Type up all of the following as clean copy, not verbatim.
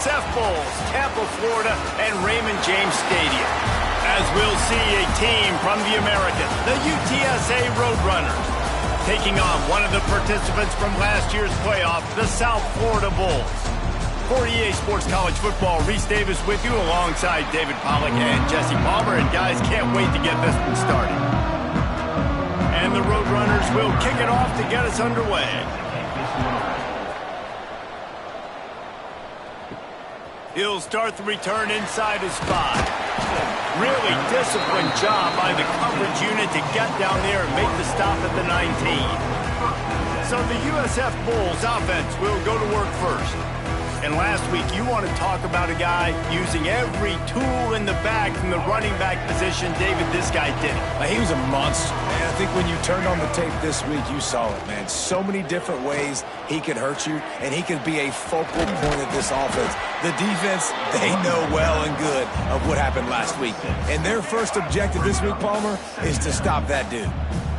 USF Bulls, Tampa, Florida, and Raymond James Stadium. As we'll see a team from the Americas, the UTSA Roadrunners, taking on one of the participants from last year's playoff, the South Florida Bulls. For EA Sports College Football, Reese Davis with you alongside David Pollack and Jesse Palmer. And guys, can't wait to get this one started. And the Roadrunners will kick it off to get us underway. He'll start the return inside his 5. Really disciplined job by the coverage unit to get down there and make the stop at the 19. So the USF Bulls offense will go to work first. And last week, you want to talk about a guy using every tool in the bag from the running back position. David, this guy did it. He was a monster, man. I think when you turned on the tape this week, you saw it, man. So many different ways he could hurt you, and he could be a focal point of this offense. The defense, they know well and good of what happened last week. And their first objective this week, Palmer, is to stop that dude.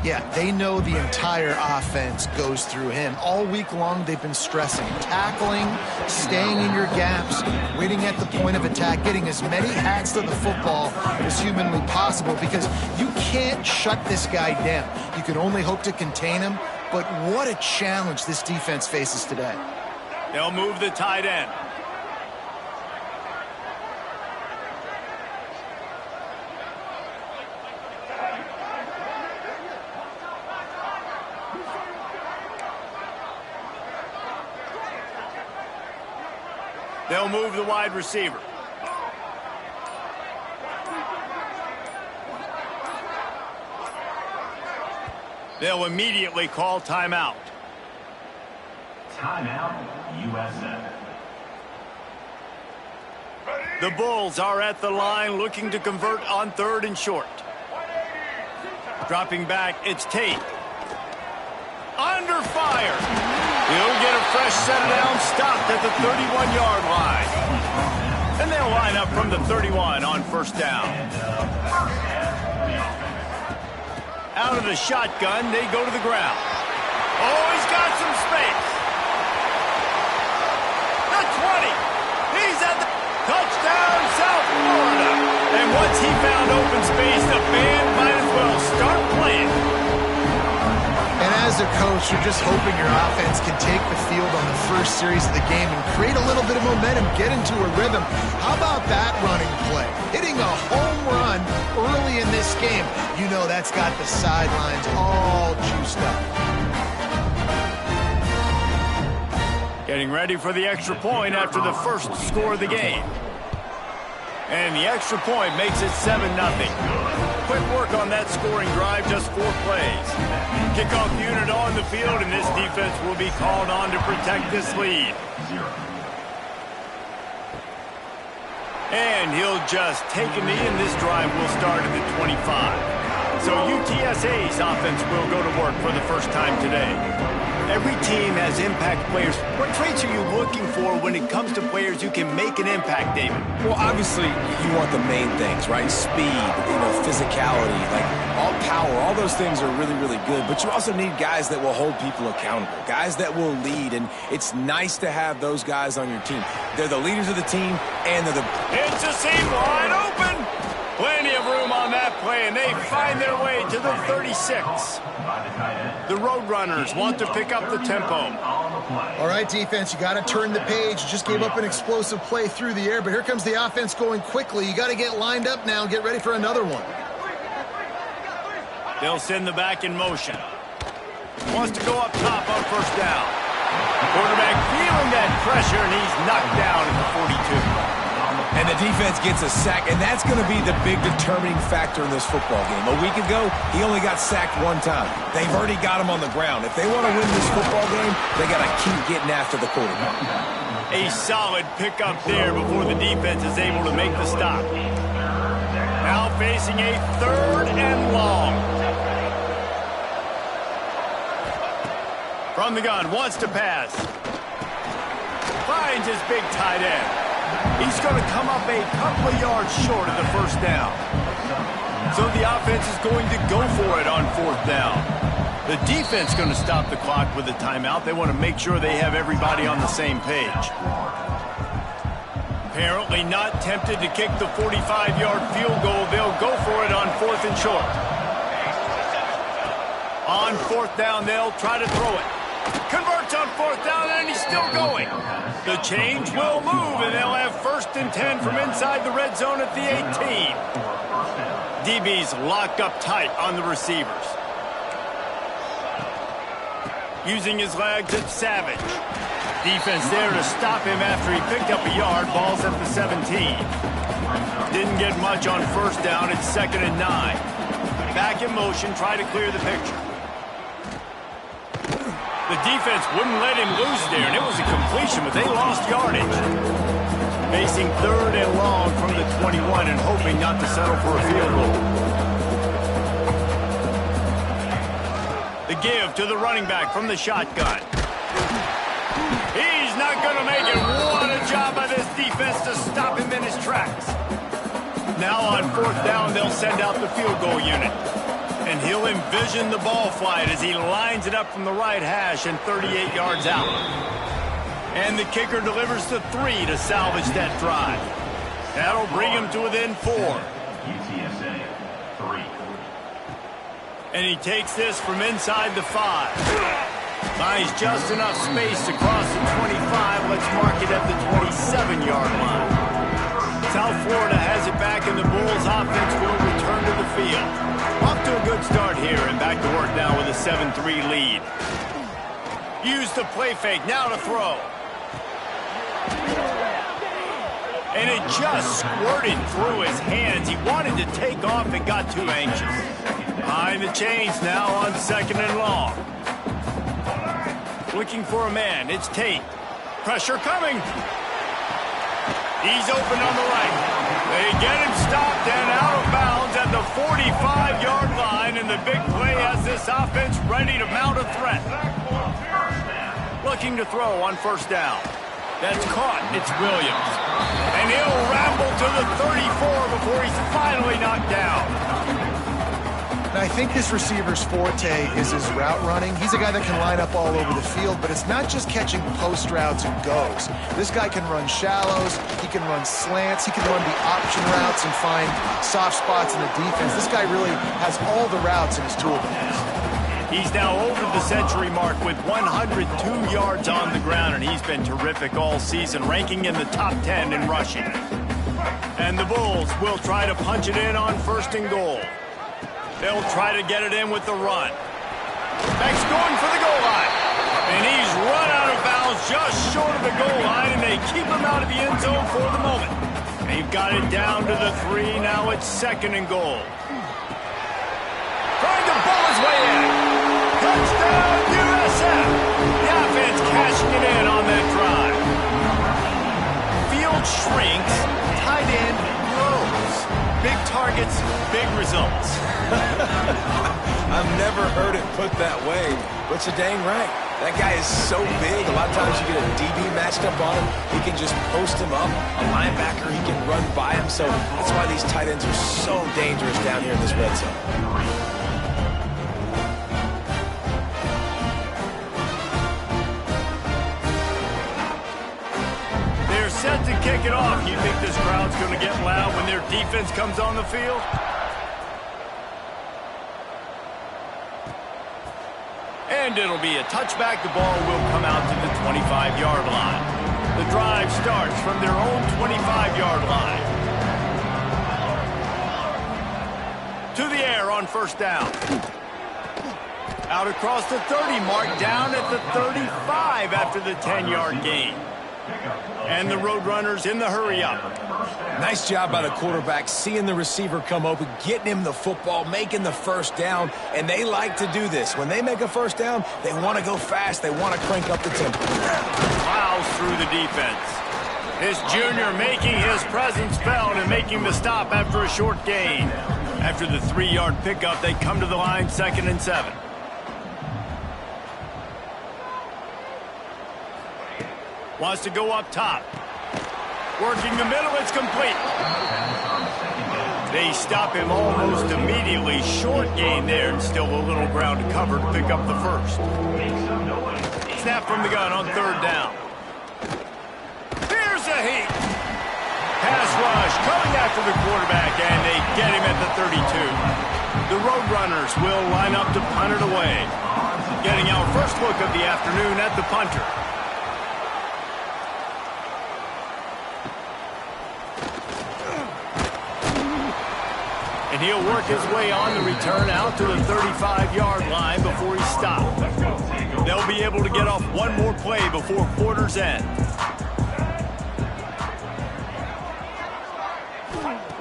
Yeah, they know the entire offense goes through him. All week long, they've been stressing tackling, staying in your gaps, waiting at the point of attack, getting as many hats to the football as humanly possible, because you can't shut this guy down. You can only hope to contain him, but what a challenge this defense faces today. They'll move the tight end. They'll move the wide receiver. They'll immediately call timeout. Timeout, USF. The Bulls are at the line looking to convert on 3rd and short. Dropping back, it's Tate. Under fire. He'll get a fresh set down, stopped at the 31-yard line. And they'll line up from the 31 on 1st down. Out of the shotgun, they go to the ground. Oh, he's got some space. The 20. He's at the touchdown, South Florida. And once he found open space, the band might as well start playing. And as a coach, you're just hoping your offense can take the field on the first series of the game and create a little bit of momentum, get into a rhythm. How about that running play? Hitting a home run early in this game. You know that's got the sidelines all juiced up. Getting ready for the extra point after the first score of the game. And the extra point makes it 7-0. Quick work on that scoring drive, just 4 plays. Kickoff unit on the field, and this defense will be called on to protect this lead. And he'll just take a knee, and this drive will start at the 25. So UTSA's offense will go to work for the first time today. Every team has impact players. What traits are you looking for when it comes to players who can make an impact, David? Well, obviously, you want the main things, right? Speed, physicality, like all power, all those things are really, really good. But you also need guys that will hold people accountable, guys that will lead. And it's nice to have those guys on your team. They're the leaders of the team, and they're the... It's a seam wide open. Plenty of room on that play, and they find their way to the 36. The Roadrunners want to pick up the tempo. All right, defense, you got to turn the page. You just gave up an explosive play through the air, but here comes the offense going quickly. You got to get lined up now and get ready for another one. They'll send the back in motion. Wants to go up top on 1st down. Quarterback feeling that pressure, and he's knocked down at the 42. And the defense gets a sack, and that's going to be the big determining factor in this football game. A week ago, he only got sacked 1 time. They've already got him on the ground. If they want to win this football game, they got to keep getting after the quarterback. A solid pickup there before the defense is able to make the stop. Now facing a 3rd and long. From the gun, wants to pass. Finds his big tight end. He's going to come up a couple of yards short of the 1st down. So the offense is going to go for it on 4th down. The defense going to stop the clock with a timeout. They want to make sure they have everybody on the same page. Apparently not tempted to kick the 45-yard field goal. They'll go for it on 4th and short. On 4th down, they'll try to throw it. Converts on 4th down, and he's still going. The change will move, and they'll have 1st and 10 from inside the red zone at the 18. DB's locked up tight on the receivers. Using his legs, it's Savage. Defense there to stop him after he picked up a yard. Ball's at the 17. Didn't get much on 1st down. It's 2nd and 9. Back in motion, try to clear the picture. The defense wouldn't let him loose there, and it was a completion, but they lost yardage. Facing 3rd and long from the 21 and hoping not to settle for a field goal. The give to the running back from the shotgun. He's not going to make it. What a job by this defense to stop him in his tracks. Now on 4th down, they'll send out the field goal unit. And he'll envision the ball flight as he lines it up from the right hash and 38 yards out. And the kicker delivers the 3 to salvage that drive. That'll bring him to within 4. UTSA 3. And he takes this from inside the 5. Finds just enough space to cross the 25. Let's mark it at the 27-yard line. South Florida has it back, and the Bulls offense will return to the field. Off to a good start here, and back to work now with a 7-3 lead. Use the play fake, now to throw. And it just squirted through his hands. He wanted to take off and got too anxious. Behind the chains now on 2nd and long. Looking for a man, it's Tate. Pressure coming. He's open on the right. They get him stopped and out of bounds at the 45-yard line, and the big play has this offense ready to mount a threat. Looking to throw on 1st down. That's caught. It's Williams. And he'll ramble to the 34 before he's finally knocked down. Now, I think this receiver's forte is his route running. He's a guy that can line up all over the field, but it's not just catching post routes and goes. This guy can run shallows, he can run slants, he can run the option routes and find soft spots in the defense. This guy really has all the routes in his toolbox. He's now over the century mark with 102 yards on the ground, and he's been terrific all season, ranking in the top 10 in rushing. And the Bulls will try to punch it in on 1st and goal. They'll try to get it in with the run. Beck's going for the goal line. And he's run out of bounds just short of the goal line, and they keep him out of the end zone for the moment. They've got it down to the 3. Now it's 2nd and goal. Trying to bull his way in. Touchdown, USF. The offense cashing it in on that drive. Field shrinks. Tight end grows. Big targets, big results. I've never heard it put that way, but you're dang right. That guy is so big, a lot of times you get a DB matched up on him. He can just post him up. A linebacker, he can run by him. So that's why these tight ends are so dangerous down here in this red zone. Set to kick it off. You think this crowd's going to get loud when their defense comes on the field? And it'll be a touchback. The ball will come out to the 25-yard line. The drive starts from their own 25-yard line. To the air on 1st down. Out across the 30 mark, down at the 35 after the 10-yard gain. And the Roadrunners in the hurry-up. Nice job by the quarterback, seeing the receiver come open, getting him the football, making the 1st down, and they like to do this. When they make a 1st down, they want to go fast. They want to crank up the tempo. Plows through the defense. This junior making his presence felt and making the stop after a short gain. After the 3-yard pickup, they come to the line 2nd and 7. Wants to go up top. Working the middle, it's complete. They stop him almost immediately. Short gain there, and still a little ground to cover to pick up the 1st. Snap from the gun on 3rd down. Here's a heat. coming after the quarterback, and they get him at the 32. The Roadrunners will line up to punt it away. Getting our first look of the afternoon at the punter. And he'll work his way on the return out to the 35-yard line before he stopped. They'll be able to get off one more play before quarter's end.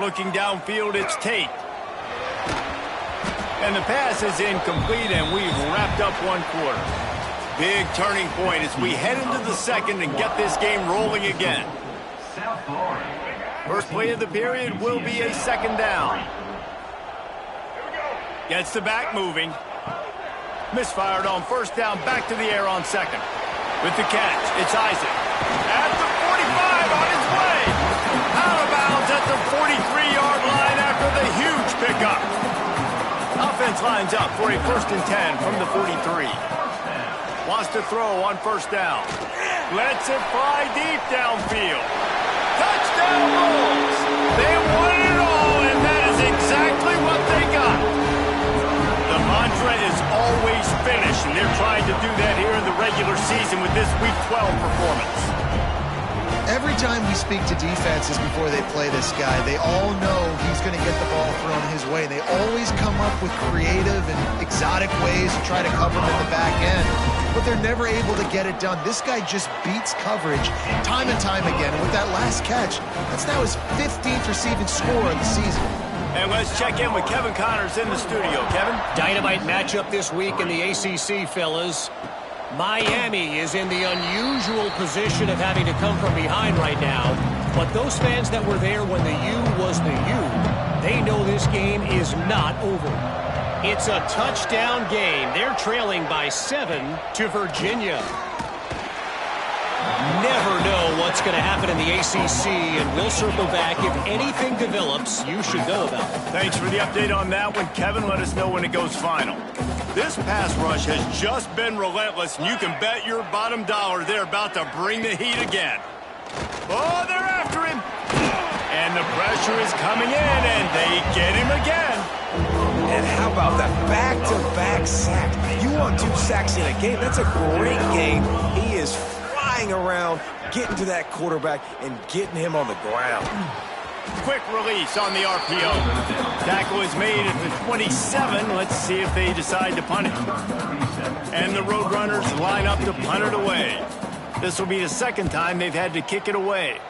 Looking downfield, it's Tate. And the pass is incomplete, and we've wrapped up one quarter. Big turning point as we head into the second and get this game rolling again. First play of the period will be a second down. Gets the back moving. Misfired on first down, back to the air on second. With the catch, it's Isaac. At the 45 on his way. Out of bounds at the 43-yard line after the huge pickup. Offense lines up for a 1st and 10 from the 43. Wants to throw on first down. Lets it fly deep downfield. Touchdown Bulls. They won it all, and that is exactly what they got. The mantra is always finish, and they're trying to do that here in the regular season with this Week 12 performance. Every time we speak to defenses before they play this guy, they all know he's going to get the ball thrown his way. They always come up with creative and exotic ways to try to cover him at the back end, but they're never able to get it done. This guy just beats coverage time and time again. And with that last catch, that's now his 15th receiving score of the season. And let's check in with Kevin Connors in the studio. Kevin? Dynamite matchup this week in the ACC, fellas. Miami is in the unusual position of having to come from behind right now. But those fans that were there when the U was the U, they know this game is not over. It's a touchdown game. They're trailing by 7 to Virginia. Never know what's going to happen in the ACC, and we'll circle back if anything develops you should know about. Thanks for the update on that one, Kevin. Let us know when it goes final. This pass rush has just been relentless, and you can bet your bottom dollar they're about to bring the heat again. Oh, they're after him. And the pressure is coming in, and they get him again. And how about that back-to-back sack? You want 2 sacks in a game, that's a great game. He is flying around, getting to that quarterback and getting him on the ground. Quick release on the RPO. Tackle is made at the 27. Let's see if they decide to punt it. And the Roadrunners line up to punt it away. This will be the second time they've had to kick it away.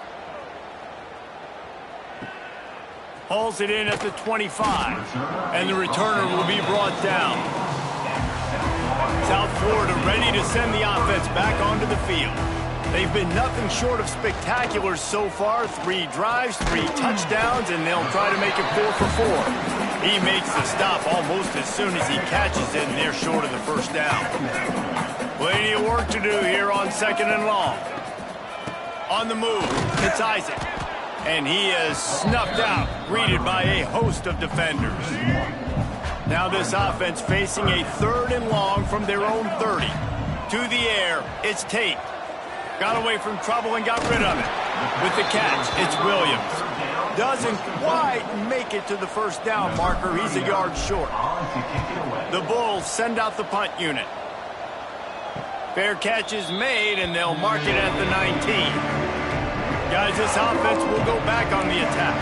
Hauls it in at the 25. And the returner will be brought down. South Florida ready to send the offense back onto the field. They've been nothing short of spectacular so far. 3 drives, 3 touchdowns, and they'll try to make it 4 for 4. He makes the stop almost as soon as he catches it, and they're short of the first down. Plenty of work to do here on 2nd and long. On the move, it's Isaac. And he is snuffed out, greeted by a host of defenders. Now this offense facing a 3rd and long from their own 30. To the air, it's Tate. Got away from trouble and got rid of it. With the catch, it's Williams. Doesn't quite make it to the first down marker. He's a yard short. The Bulls send out the punt unit. Fair catch is made, and they'll mark it at the 19. Guys, this offense will go back on the attack.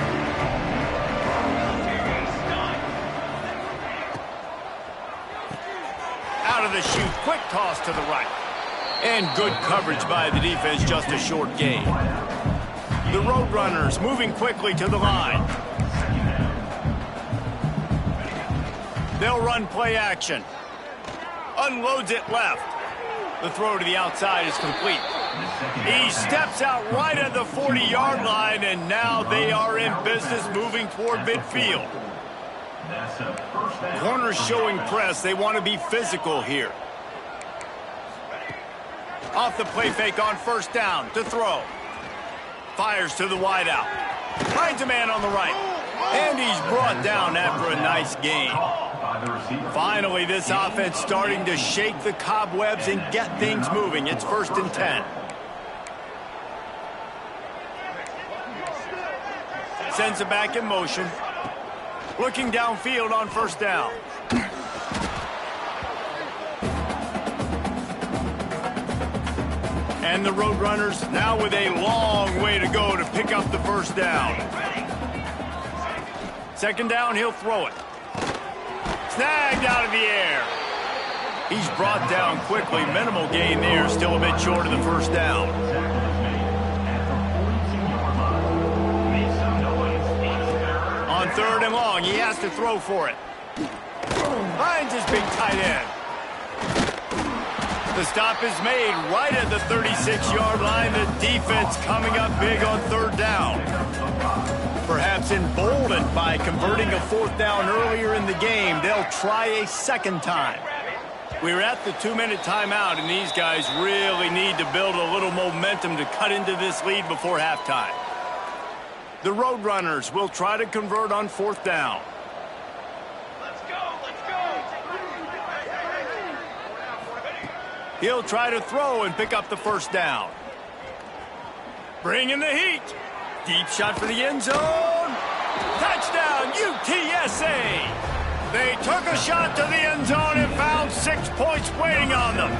Out of the chute, quick toss to the right. And good coverage by the defense, just a short gain. The Roadrunners moving quickly to the line. They'll run play action. Unloads it left. The throw to the outside is complete. He steps out right at the 40-yard line, and now they are in business moving toward midfield. Corners showing press. They want to be physical here. Off the play fake on first down to throw. Fires to the wideout. Finds a man on the right. And he's brought down after a nice gain. Finally, this offense starting to shake the cobwebs and get things moving. It's 1st and 10. sends it back in motion. Looking downfield on first down. And the Roadrunners now with a long way to go to pick up the first down. Second down, he'll throw it. Snagged out of the air. He's brought down quickly. Minimal gain there, still a bit short of the first down. On third and long, he has to throw for it. Finds his big tight end. The stop is made right at the 36-yard line. The defense coming up big on third down. Perhaps emboldened by converting a fourth down earlier in the game, they'll try a second time. We're at the 2-minute timeout, and these guys really need to build a little momentum to cut into this lead before halftime. The Roadrunners will try to convert on fourth down. He'll try to throw and pick up the first down. Bring in the heat. Deep shot for the end zone. Touchdown, UTSA. They took a shot to the end zone and found 6 points waiting on them.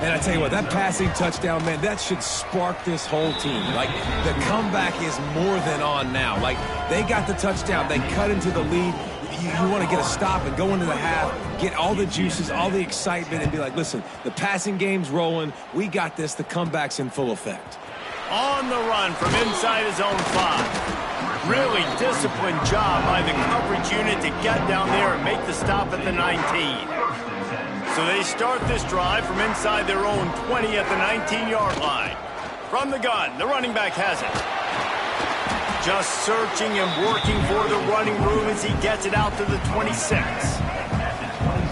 And I tell you what, that passing touchdown, man, that should spark this whole team. Like, the comeback is more than on now. Like, they got the touchdown. They cut into the lead. You want to get a stop and go into the half, get all the juices, all the excitement, and be like, listen, the passing game's rolling. We got this. The comeback's in full effect. On the run from inside his own 5. Really disciplined job by the coverage unit to get down there and make the stop at the 19. So they start this drive from inside their own 20 at the 19-yard line. From the gun, the running back has it. Just searching and working for the running room as he gets it out to the 26.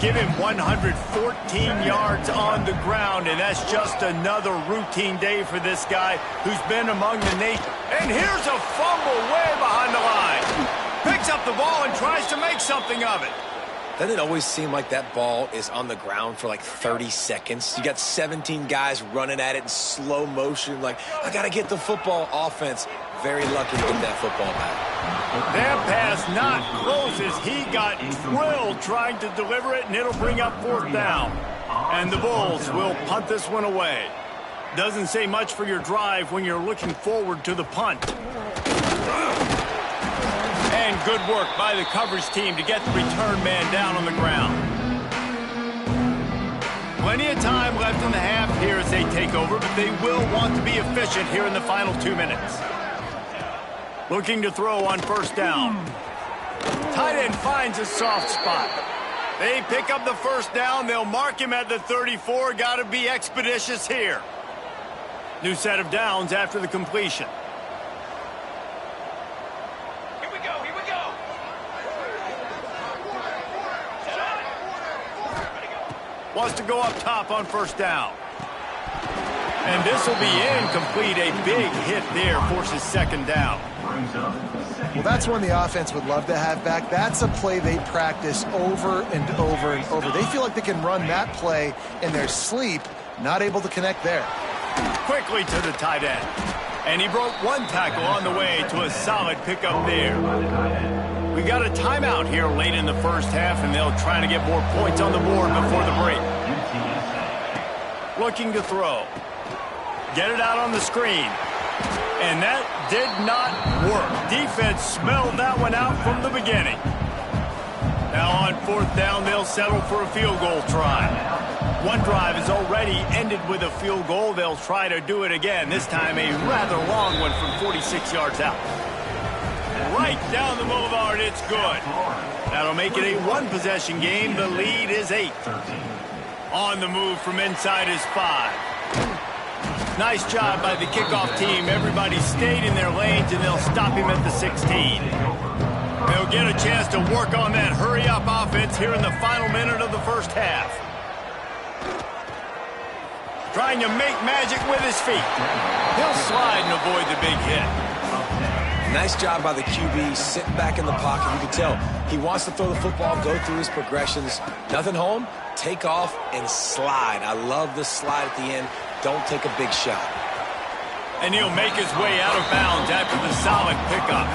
Give him 114 yards on the ground, and that's just another routine day for this guy who's been among the nation. And here's a fumble way behind the line. Picks up the ball and tries to make something of it. Doesn't it always seem like that ball is on the ground for like 30 seconds? You got 17 guys running at it in slow motion. Like, I got to get the football. Offense, very lucky to get that football back. That pass not close as he got drilled trying to deliver it, and it'll bring up fourth down. And the Bulls will punt this one away. Doesn't say much for your drive when you're looking forward to the punt. And good work by the coverage team to get the return man down on the ground. Plenty of time left in the half here as they take over, but they will want to be efficient here in the final 2 minutes. Looking to throw on first down. Tight end finds a soft spot. They pick up the first down. They'll mark him at the 34. Got to be expeditious here. New set of downs after the completion. Here we go. Wants to go up top on first down. And this will be incomplete. A big hit there forces second down. Well, that's one the offense would love to have back. That's a play they practice over and over and over. They feel like they can run that play in their sleep, not able to connect there. Quickly to the tight end. And he broke one tackle on the way to a solid pickup there. We got a timeout here late in the first half, and they'll try to get more points on the board before the break. Looking to throw. Get it out on the screen. And that did not work. Defense smelled that one out from the beginning. Now on fourth down, they'll settle for a field goal try. One drive has already ended with a field goal. They'll try to do it again, this time a rather long one from 46 yards out. Right down the boulevard, it's good. That'll make it a one-possession game. The lead is 8. On the move from inside is 5. Nice job by the kickoff team. Everybody stayed in their lanes, and they'll stop him at the 16. They'll get a chance to work on that hurry-up offense here in the final minute of the first half. Trying to make magic with his feet. He'll slide and avoid the big hit. Nice job by the QB, sitting back in the pocket. You can tell he wants to throw the football, go through his progressions. Nothing home, take off, and slide. I love the slide at the end. Don't take a big shot. And he'll make his way out of bounds after the solid pickup.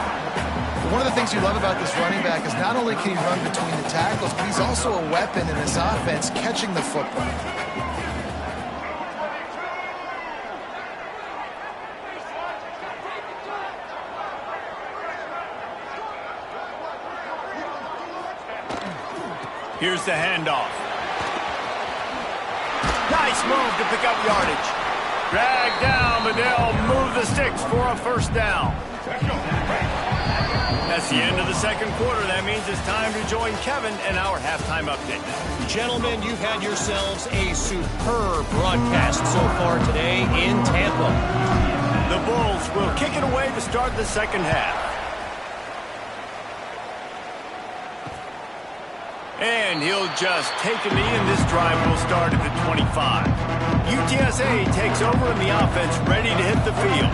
One of the things you love about this running back is not only can he run between the tackles, but he's also a weapon in this offense catching the football. Here's the handoff. Nice move to pick up yardage. Drag down, but they'll move the sticks for a first down. That's the end of the second quarter. That means it's time to join Kevin and our halftime update. Gentlemen, you've had yourselves a superb broadcast so far today in Tampa. The Bulls will kick it away to start the second half. And he'll just take a knee, and this drive will start at the 25. UTSA takes over in the offense, ready to hit the field.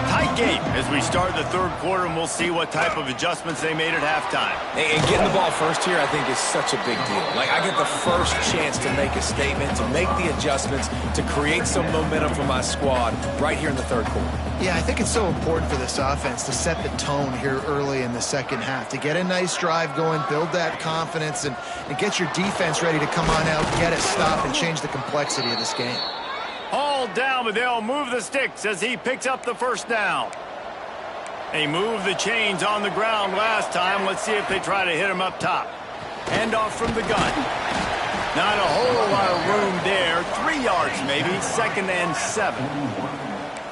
Tight game as we start the third quarter, and we'll see what type of adjustments they made at halftime. And getting the ball first here, I think, is such a big deal. Like, I get the first chance to make a statement, to make the adjustments, to create some momentum for my squad right here in the third quarter. Yeah, I think it's so important for this offense to set the tone here early in the second half, to get a nice drive going, build that confidence, and get your defense ready to come on out, get a stop, and change the complexity of this game. All down, but they'll move the sticks as he picks up the first down. They moved the chains on the ground last time. Let's see if they try to hit him up top. Handoff from the gun. Not a whole lot of room there. 3 yards maybe, 2nd and 7.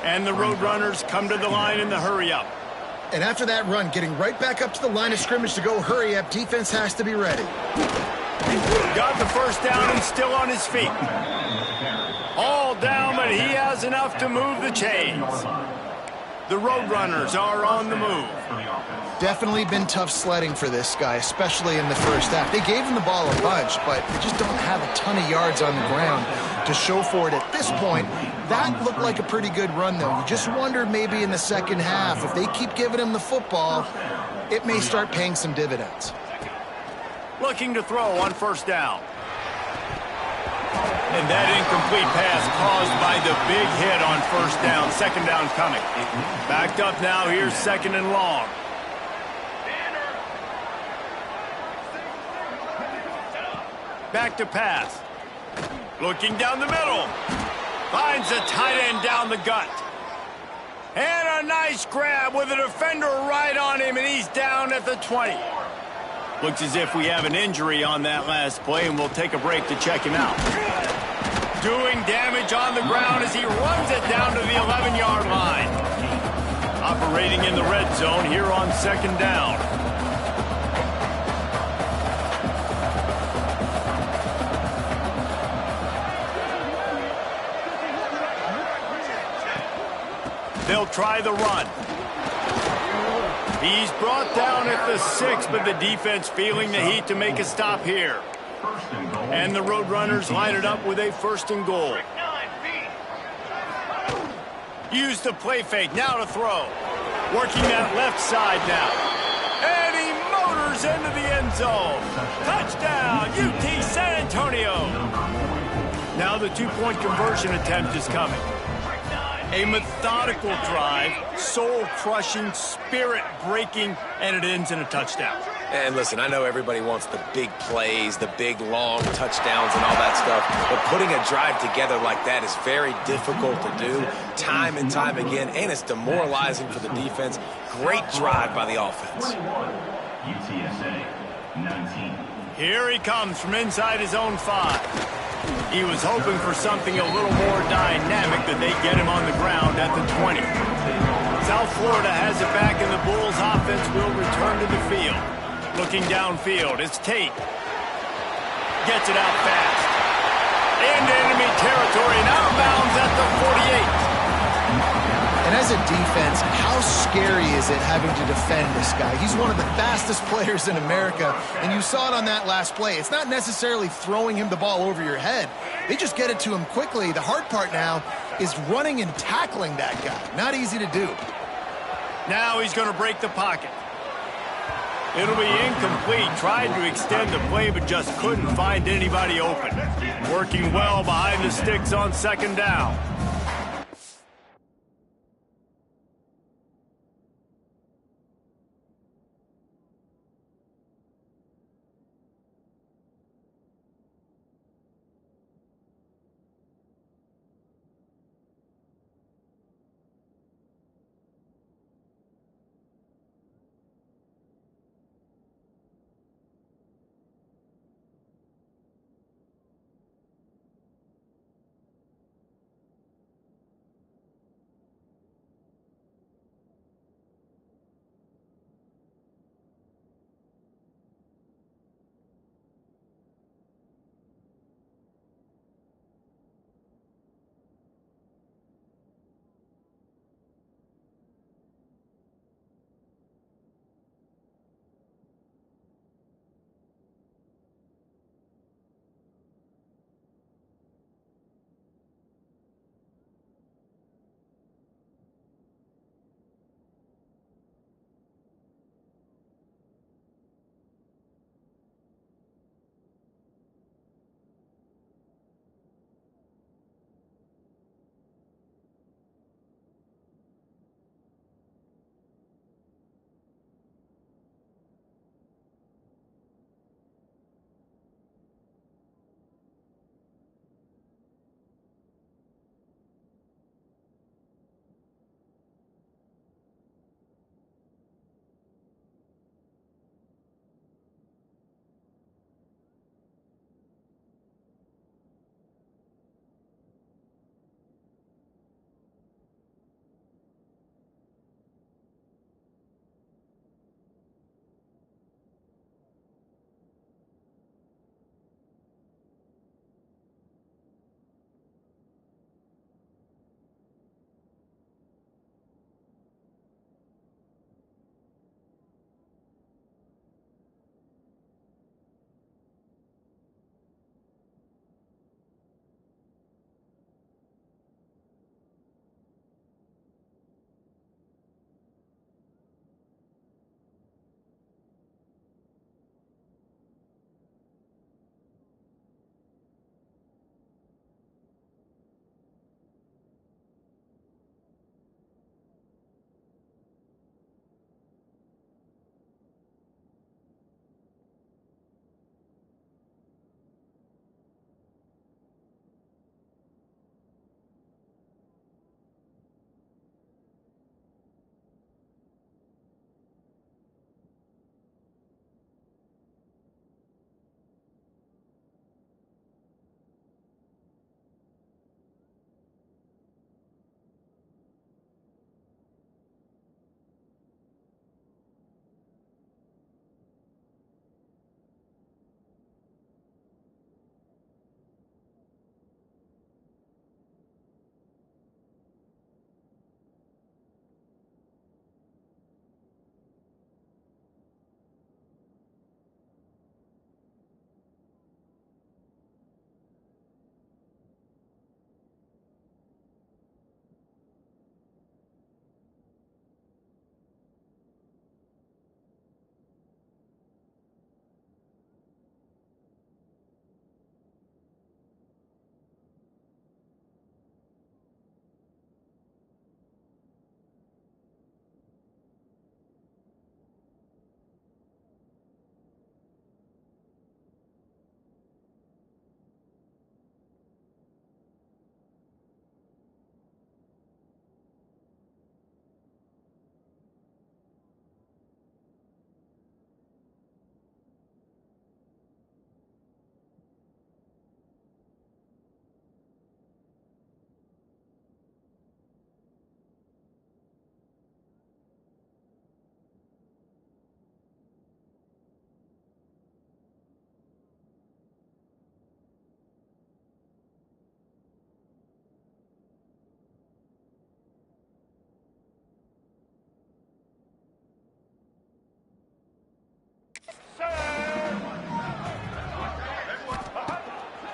And the Roadrunners come to the line in the hurry-up. And after that run, getting right back up to the line of scrimmage to go hurry up, defense has to be ready. Got the first down and still on his feet. All down, but he has enough to move the chains. The Roadrunners are on the move. Definitely been tough sledding for this guy, especially in the first half. They gave him the ball a bunch, but they just don't have a ton of yards on the ground to show for it at this point. That looked like a pretty good run, though. You just wonder maybe in the second half, if they keep giving him the football, it may start paying some dividends. Looking to throw on first down. And that incomplete pass caused by the big hit on first down. Second down coming. Backed up now. Here's 2nd and long. Back to pass. Looking down the middle. Finds the tight end down the gut. And a nice grab with a defender right on him, and he's down at the 20. Looks as if we have an injury on that last play, and we'll take a break to check him out. Doing damage on the ground as he runs it down to the 11-yard line. Operating in the red zone here on 2nd down. They'll try the run. He's brought down at the 6, but the defense feeling the heat to make a stop here. And the Roadrunners line it up with a 1st and goal. Use the play fake, now to throw. Working that left side now. And he motors into the end zone. Touchdown, UT San Antonio. Now the 2-point conversion attempt is coming. A methodical drive, soul-crushing, spirit-breaking, and it ends in a touchdown. And listen, I know everybody wants the big plays, the big, long touchdowns and all that stuff, but putting a drive together like that is very difficult to do time and time again, and it's demoralizing for the defense. Great drive by the offense. UTSA 19. Here he comes from inside his own 5. He was hoping for something a little more dynamic that they get him on the ground at the 20. South Florida has it back, and the Bulls offense will return to the field. Looking downfield, it's Tate. Gets it out fast. Into enemy territory and outbounds at the 48. And as a defense, how scary is it having to defend this guy? He's one of the fastest players in America, and you saw it on that last play. It's not necessarily throwing him the ball over your head. They just get it to him quickly. The hard part now is running and tackling that guy. Not easy to do. Now he's going to break the pocket. It'll be incomplete. Tried to extend the play, but just couldn't find anybody open. Working well behind the sticks on 2nd down.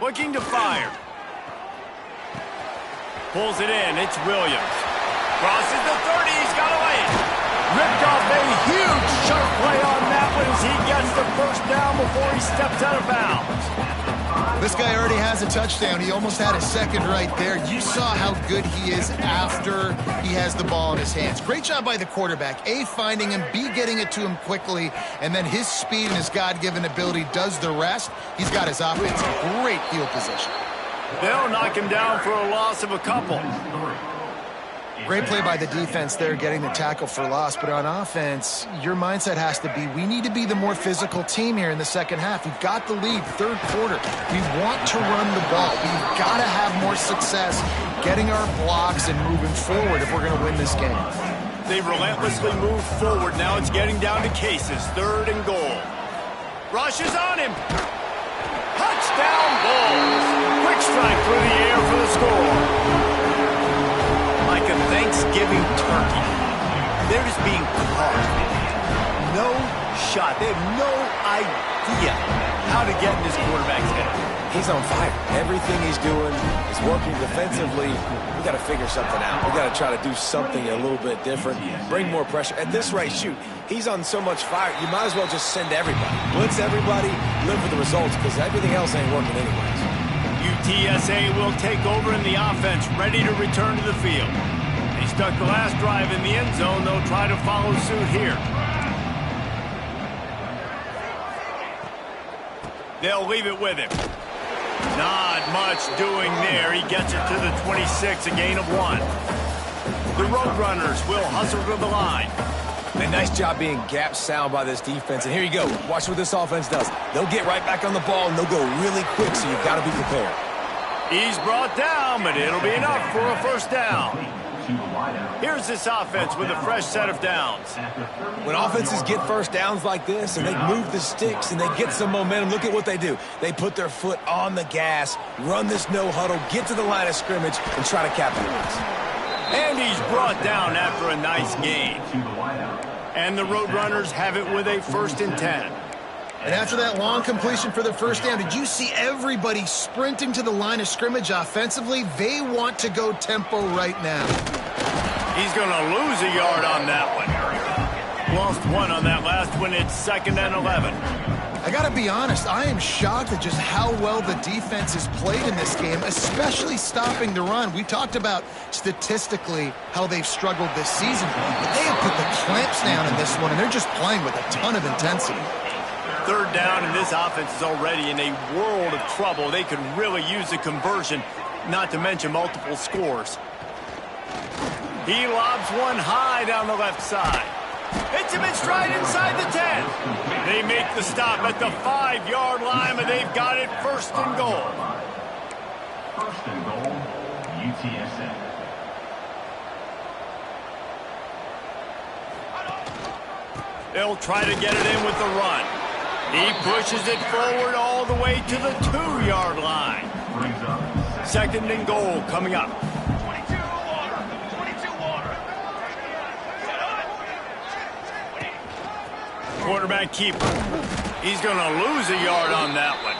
Looking to fire. Pulls it in. It's Williams. Crosses the 30. He's got away. Ripped off a huge sharp play on that one as he gets the first down before he steps out of bounds. This guy already has a touchdown. He almost had a second right there. You saw how good he is after he has the ball in his hands. Great job by the quarterback. A, finding him, B, getting it to him quickly, and then his speed and his God-given ability does the rest. He's got his offense in great field position. They'll knock him down for a loss of a couple. Great play by the defense there, getting the tackle for loss. But on offense, your mindset has to be, we need to be the more physical team here in the second half. We've got the lead, third quarter. We want to run the ball. We've got to have more success getting our blocks and moving forward if we're going to win this game. They relentlessly move forward. Now it's getting down to cases. 3rd and goal. Rushes on him. Touchdown Bulls. Quick strike through the air for the score. Like a Thanksgiving turkey. They're just being carved. No shot. They have no idea how to get in this quarterback's head. He's on fire. Everything he's doing is working defensively. We got to figure something out. We got to try to do something a little bit different. Bring more pressure. At this rate, shoot, he's on so much fire, you might as well just send everybody. Blitz everybody, live for the results, because everything else ain't working anyways. UTSA will take over in the offense, ready to return to the field. They stuck the last drive in the end zone. They'll try to follow suit here. They'll leave it with him. Not much doing there. He gets it to the 26, a gain of 1. The Roadrunners will hustle to the line. Man, nice job being gap sound by this defense. And here you go. Watch what this offense does. They'll get right back on the ball, and they'll go really quick, so you've got to be prepared. He's brought down, but it'll be enough for a first down. Here's this offense with a fresh set of downs. When offenses get first downs like this, and they move the sticks, and they get some momentum, look at what they do. They put their foot on the gas, run this no-huddle, get to the line of scrimmage, and try to capitalize. And he's brought down after a nice gain. And the Roadrunners have it with a 1st and 10. And after that long completion for the first down, did you see everybody sprinting to the line of scrimmage offensively? They want to go tempo right now. He's going to lose a yard on that one. Lost 1 on that last one. It's 2nd and 11. I got to be honest, I am shocked at just how well the defense has played in this game, especially stopping the run. We talked about statistically how they've struggled this season, but they have put the clamps down in this one, and they're just playing with a ton of intensity. 3rd down, and this offense is already in a world of trouble. They could really use a conversion, not to mention multiple scores. He lobs one high down the left side. Hits him in stride inside the 10. They make the stop at the 5-yard line, but they've got it 1st and goal. 1st and goal, UTSA. They'll try to get it in with the run. He pushes it forward all the way to the 2-yard line. 2nd and goal coming up. Quarterback keeper. He's going to lose a yard on that one.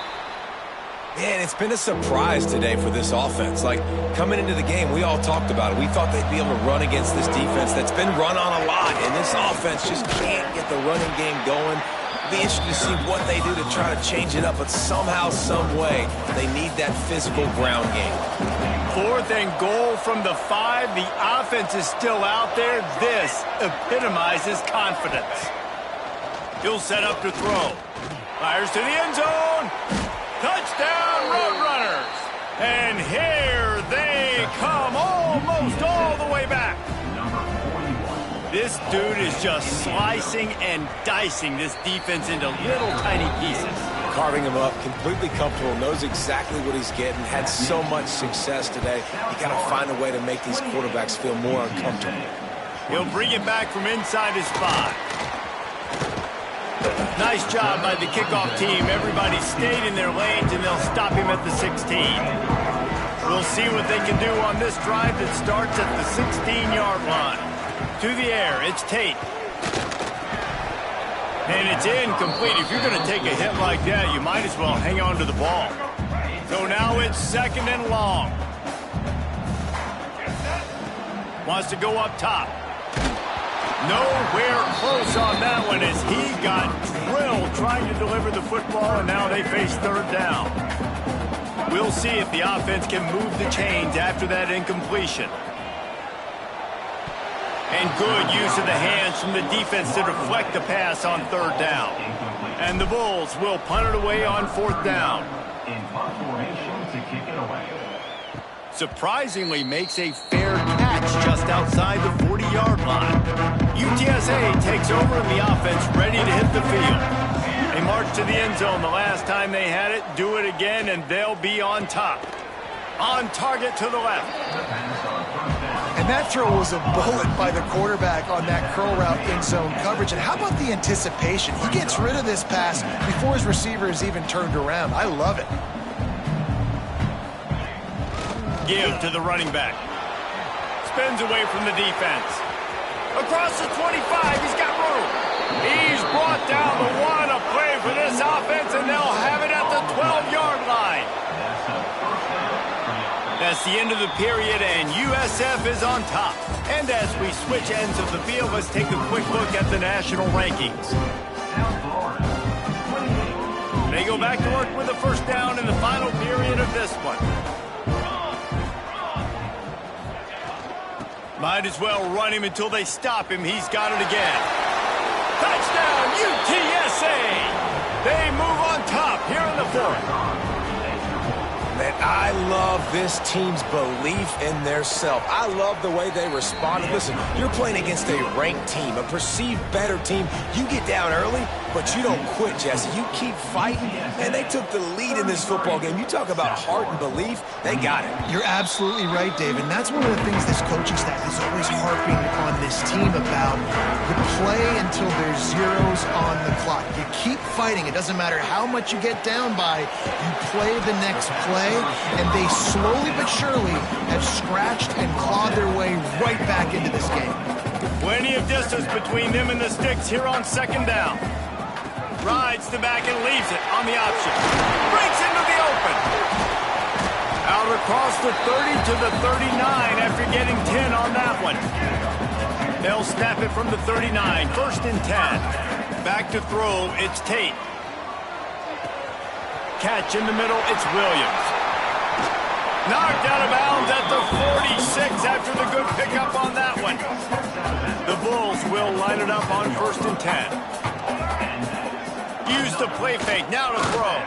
Man, it's been a surprise today for this offense. Like, coming into the game, we all talked about it. We thought they'd be able to run against this defense that's been run on a lot, and this offense just can't get the running game going. It'll be interesting to see what they do to try to change it up, but somehow, some way, they need that physical ground game. 4th and goal from the 5. The offense is still out there. This epitomizes confidence. He'll set up to throw. Fires to the end zone. Touchdown, Roadrunners. And here they come, almost all the way back. This dude is just slicing and dicing this defense into little tiny pieces. Carving him up, completely comfortable, knows exactly what he's getting, had so much success today. You got to find a way to make these quarterbacks feel more uncomfortable. He'll bring it back from inside his 5. Nice job by the kickoff team. Everybody stayed in their lanes, and they'll stop him at the 16. We'll see what they can do on this drive that starts at the 16-yard line. To the air, it's Tate. And it's incomplete. If you're going to take a hit like that, you might as well hang on to the ball. So now it's 2nd and long. Wants to go up top. Nowhere close on that one as he got drilled trying to deliver the football, and now they face 3rd down. We'll see if the offense can move the chains after that incompletion. And good use of the hands from the defense to deflect the pass on 3rd down. And the Bulls will punt it away on 4th down. In punt formation to kick it away. Surprisingly makes a fair catch just outside the 40-yard line. UTSA takes over in the offense, ready to hit the field. They march to the end zone the last time they had it, do it again, and they'll be on top. On target to the left. And that throw was a bullet by the quarterback on that curl route in zone coverage. And how about the anticipation? He gets rid of this pass before his receiver is even turned around. I love it. Give to the running back. Spins away from the defense. Across the 25, he's got room. He's brought down the one. A play for this offense, and they'll have it at the 12-yard line. That's the end of the period, and USF is on top. And as we switch ends of the field, let's take a quick look at the national rankings. They go back to work with a 1st down in the final period of this one. Might as well run him until they stop him. He's got it again. Touchdown, UTSA! They move on top here in the 4th. Man, I love this team's belief in their self. I love the way they responded. Listen, you're playing against a ranked team, a perceived better team. You get down early, but you don't quit, Jesse. You keep fighting, and they took the lead in this football game. You talk about heart and belief, they got it. You're absolutely right, Dave, and that's one of the things this coaching staff is always harping on this team about. You play until there's zeros on the clock. You keep fighting. It doesn't matter how much you get down by. You play the next play, and they slowly but surely have scratched and clawed their way right back into this game. Plenty of distance between them and the sticks here on 2nd down. Rides the back and leaves it on the option. Breaks into the open. Out across the 30 to the 39 after getting 10 on that one. They'll snap it from the 39. 1st and 10. Back to throw, it's Tate. Catch in the middle, it's Williams. Knocked out of bounds at the 46 after the good pickup on that one. The Bulls will line it up on 1st and 10. Use the play fake, now to throw.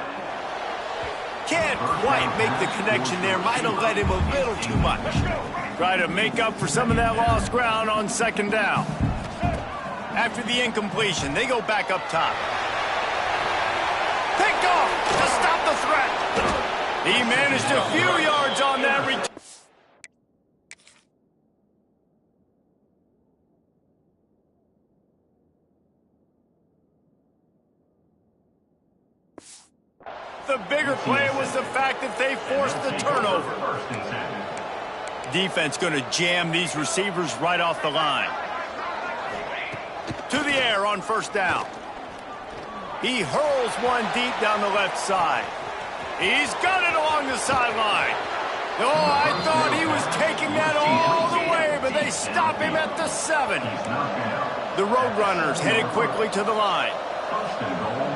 Can't quite make the connection there. Might have led him a little too much. Try to make up for some of that lost ground on 2nd down. After the incompletion, they go back up top. Picked off to stop the threat. He managed a few yards on that return. The bigger play was the fact that they forced the turnover. Defense going to jam these receivers right off the line. To the air on 1st down. He hurls one deep down the left side. He's got it along the sideline. Oh, I thought he was taking that all the way, but they stop him at the 7. The Roadrunners headed quickly to the line. 1st and goal,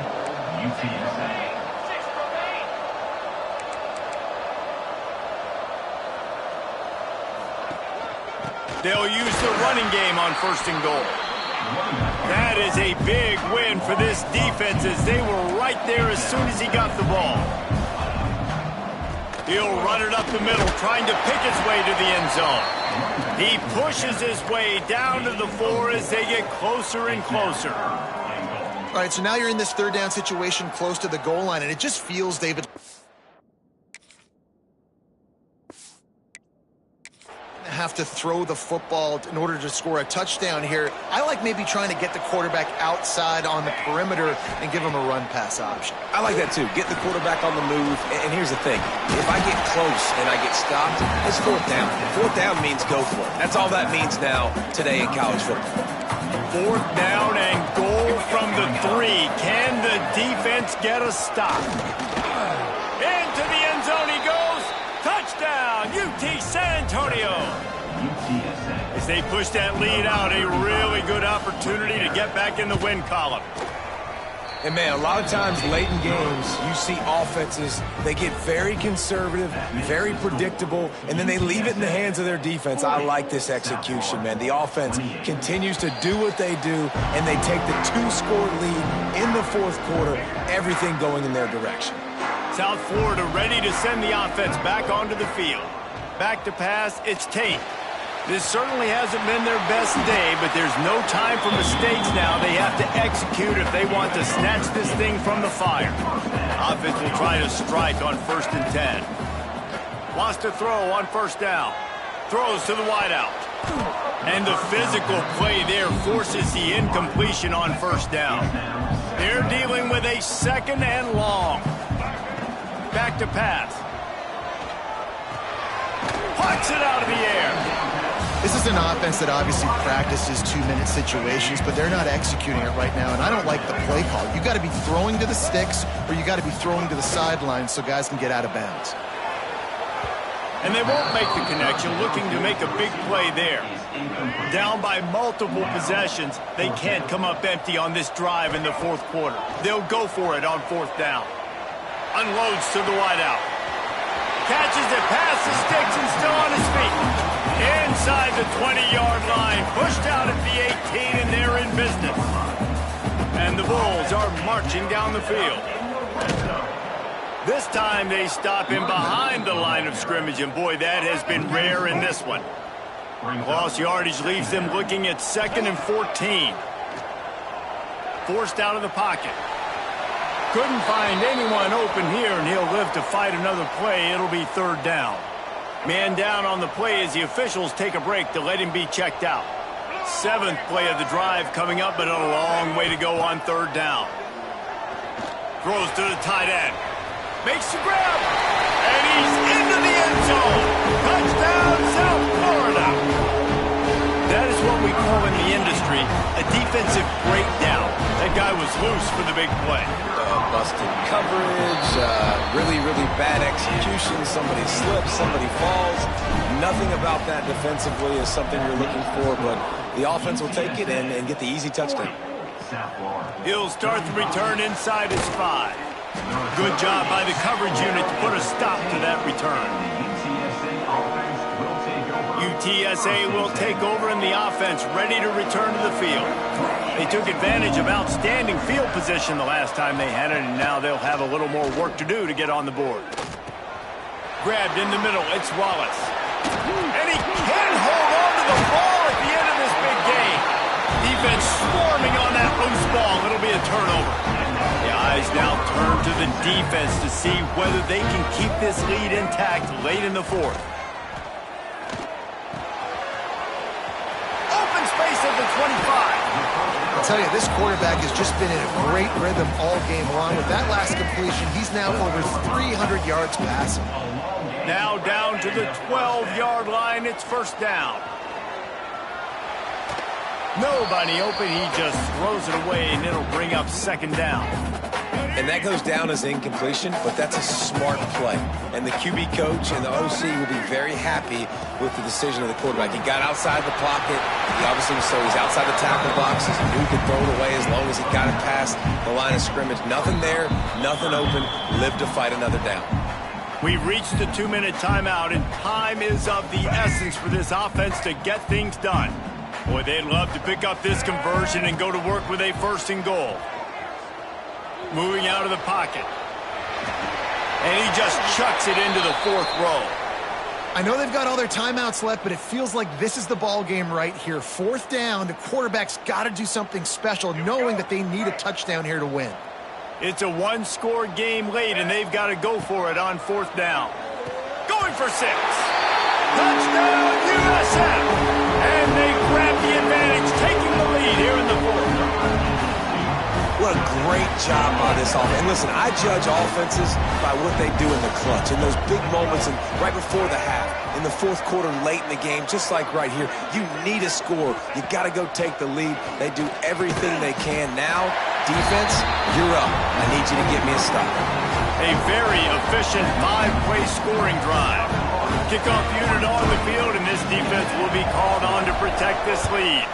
UTSA. They'll use the running game on 1st and goal. That is a big win for this defense as they were right there as soon as he got the ball. He'll run it up the middle, trying to pick his way to the end zone. He pushes his way down to the 4 as they get closer and closer. All right, so now you're in this 3rd down situation close to the goal line, and it just feels, David, have to throw the football in order to score a touchdown here. I like maybe trying to get the quarterback outside on the perimeter and give him a run pass option. I like that too. Get the quarterback on the move. And here's the thing. If I get close and I get stopped, it's 4th down. 4th down means go for it. That's all that means now today in college football. 4th down and goal from the 3. Can the defense get a stop? Into the end zone he goes. Touchdown, UT San Antonio. As they push that lead out, a really good opportunity to get back in the win column. And, man, a lot of times late in games, you see offenses, they get very conservative, very predictable, and then they leave it in the hands of their defense. I like this execution, man. The offense continues to do what they do, and they take the 2-score lead in the fourth quarter, everything going in their direction. South Florida ready to send the offense back onto the field. Back to pass, it's Tate. This certainly hasn't been their best day, but there's no time for mistakes now. They have to execute if they want to snatch this thing from the fire. Offense will try to strike on 1st and 10. Wants to throw on 1st down. Throws to the wideout. And the physical play there forces the incompletion on 1st down. They're dealing with a 2nd and long. Back to pass. Puts it out of the air. This is an offense that obviously practices 2-minute situations, but they're not executing it right now, and I don't like the play call. You got to be throwing to the sticks, or you got to be throwing to the sidelines so guys can get out of bounds. And they won't make the connection, looking to make a big play there. Down by multiple possessions, they can't come up empty on this drive in the fourth quarter. They'll go for it on 4th down. Unloads to the wideout. Catches it past the sticks and still on his feet. Inside the 20-yard line, pushed out at the 18, and they're in business. And the Bulls are marching down the field. This time they stop him behind the line of scrimmage, and boy, that has been rare in this one. Lost yardage leaves them looking at 2nd and 14. Forced out of the pocket. Couldn't find anyone open here, and he'll live to fight another play. It'll be 3rd down. Man down on the play as the officials take a break to let him be checked out. 7th play of the drive coming up, but a long way to go on 3rd down. Throws to the tight end. Makes the grab. And he's into the end zone. Touchdown, South Florida. That is what we call in the industry a defensive breakdown. That guy was loose for the big play. Busted coverage, really bad execution. Somebody slips, somebody falls. Nothing about that defensively is something you're looking for, but the offense will take it and get the easy touchdown. He'll start the return inside his 5. Good job by the coverage unit to put a stop to that return. UTSA will take over in the offense, ready to return to the field. They took advantage of outstanding field position the last time they had it, and now they'll have a little more work to do to get on the board. Grabbed in the middle, it's Wallace. And he can hold on to the ball at the end of this big game. Defense swarming on that loose ball. It'll be a turnover. The eyes now turn to the defense to see whether they can keep this lead intact late in the fourth. Open space at the 25. I'll tell you, this quarterback has just been in a great rhythm all game long. With that last completion, he's now over 300 yards passing. Now down to the 12-yard line. It's 1st down. Nobody open. He just throws it away, and it'll bring up 2nd down. And that goes down as incompletion, but that's a smart play. And the QB coach and the OC will be very happy with the decision of the quarterback. He got outside the pocket. He obviously he's outside the tackle boxes. He knew he could throw it away as long as he got it past the line of scrimmage. Nothing there, nothing open. Live to fight another down. We've reached the 2-minute timeout, and time is of the essence for this offense to get things done. Boy, they'd love to pick up this conversion and go to work with a 1st and goal. Moving out of the pocket. And he just chucks it into the 4th row. I know they've got all their timeouts left, but it feels like this is the ball game right here. 4th down, the quarterback's got to do something special, knowing that they need a touchdown here to win. It's a 1-score game late, and they've got to go for it on 4th down. Going for 6. Touchdown, USF! And they grab the advantage, taking the lead here in the 4th. What a great job by this offense. And listen, I judge offenses by what they do in the clutch, in those big moments and right before the half. in the fourth quarter late in the game, just like right here. You need a score. You got to go take the lead. They do everything they can. Now, defense, you're up. I need you to get me a stop. A very efficient 5-play scoring drive. Kickoff unit on the field, and this defense will be called on to protect this lead.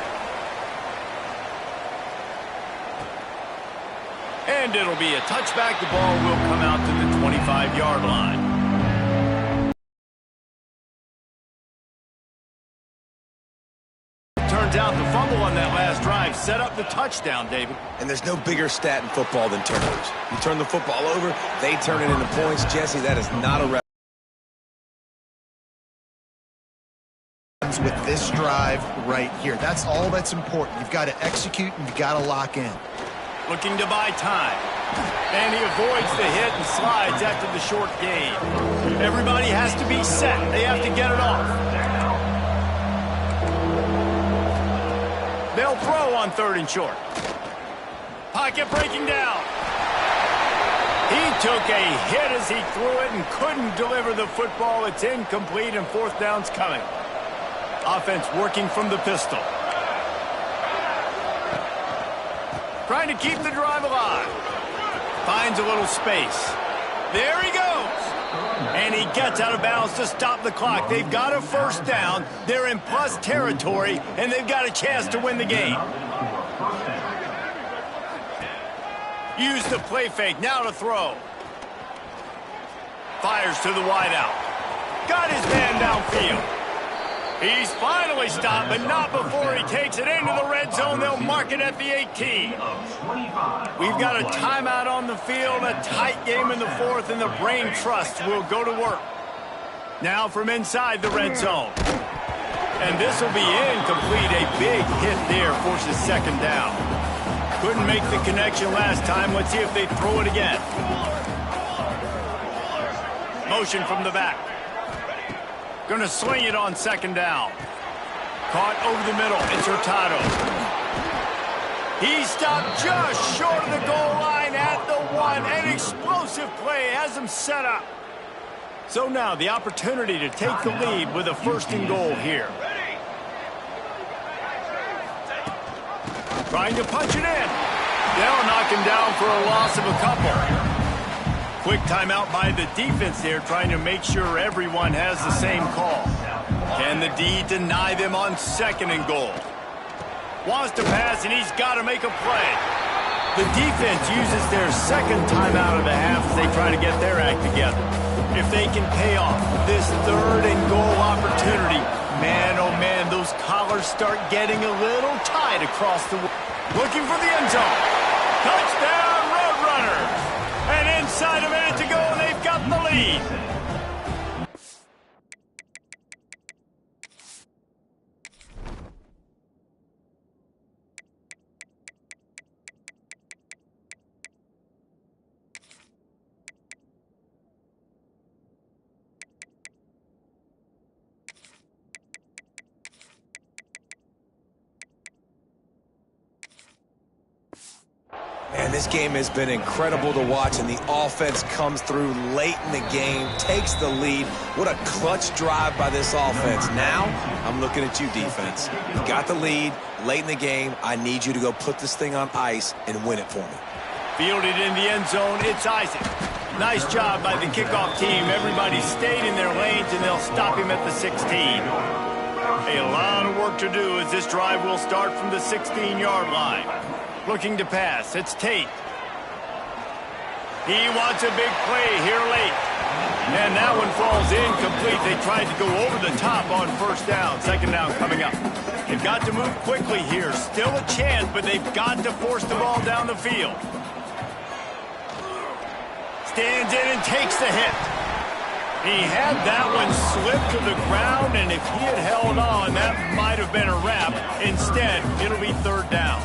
And it'll be a touchback. The ball will come out to the 25-yard line. Turns out the fumble on that last drive set up the touchdown, David. And there's no bigger stat in football than turnovers. You turn the football over, they turn it into points. Jesse, that is not a with this drive right here. That's all that's important. You've got to execute and you've got to lock in. Looking to buy time. And he avoids the hit and slides after the short gain. Everybody has to be set. They have to get it off. They'll throw on 3rd and short. Pocket breaking down. He took a hit as he threw it and couldn't deliver the football. It's incomplete and 4th down's coming. Offense working from the pistol. Trying to keep the drive alive. Finds a little space. There he goes. And he gets out of bounds to stop the clock. They've got a 1st down. They're in plus territory, and they've got a chance to win the game. Use the play fake. Now to throw. Fires to the wideout. Got his man downfield. He's finally stopped, but not before he takes it into the red zone. They'll mark it at the 18. We've got a timeout on the field, a tight game in the 4th, and the Brain Trust will go to work. Now from inside the red zone. And this will be incomplete. A big hit there forces 2nd down. Couldn't make the connection last time. Let's see if they throw it again. Motion from the back. Going to sling it on 2nd down. Caught over the middle. It's Hurtado. He stopped just short of the goal line at the 1. An explosive play has him set up. So now the opportunity to take the lead with a 1st and goal here. Trying to punch it in. They'll knock him down for a loss of a couple. Quick timeout by the defense there, trying to make sure everyone has the same call. Can the D deny them on 2nd and goal? Wants to pass, and he's got to make a play. The defense uses their 2nd timeout of the half as they try to get their act together. If they can pay off this 3rd and goal opportunity, man, oh man, those collars start getting a little tight across the... Looking for the end zone. Touchdown, Roadrunners! And inside a minute to go, and they've got the lead. And this game has been incredible to watch, and the offense comes through late in the game, takes the lead. What a clutch drive by this offense. Now, I'm looking at you, defense. You got the lead late in the game. I need you to go put this thing on ice and win it for me. Fielded in the end zone, it's Isaac. Nice job by the kickoff team. Everybody stayed in their lanes, and they'll stop him at the 16. A lot of work to do as this drive will start from the 16-yard line. Looking to pass. It's Tate. He wants a big play here late. And that one falls incomplete. They tried to go over the top on 1st down. 2nd down coming up. They've got to move quickly here. Still a chance, but they've got to force the ball down the field. Stands in and takes the hit. He had that one slip to the ground, and if he had held on, that might have been a wrap. Instead, it'll be 3rd down.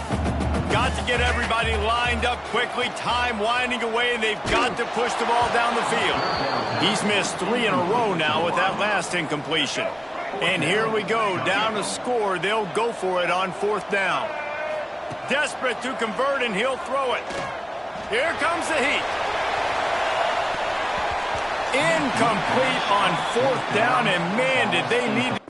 Got to get everybody lined up quickly. Time winding away, and they've got to push the ball down the field. He's missed 3 in a row now with that last incompletion. And here we go, down to score. They'll go for it on 4th down. Desperate to convert, and he'll throw it. Here comes the heat. Incomplete on 4th down, and man, did they need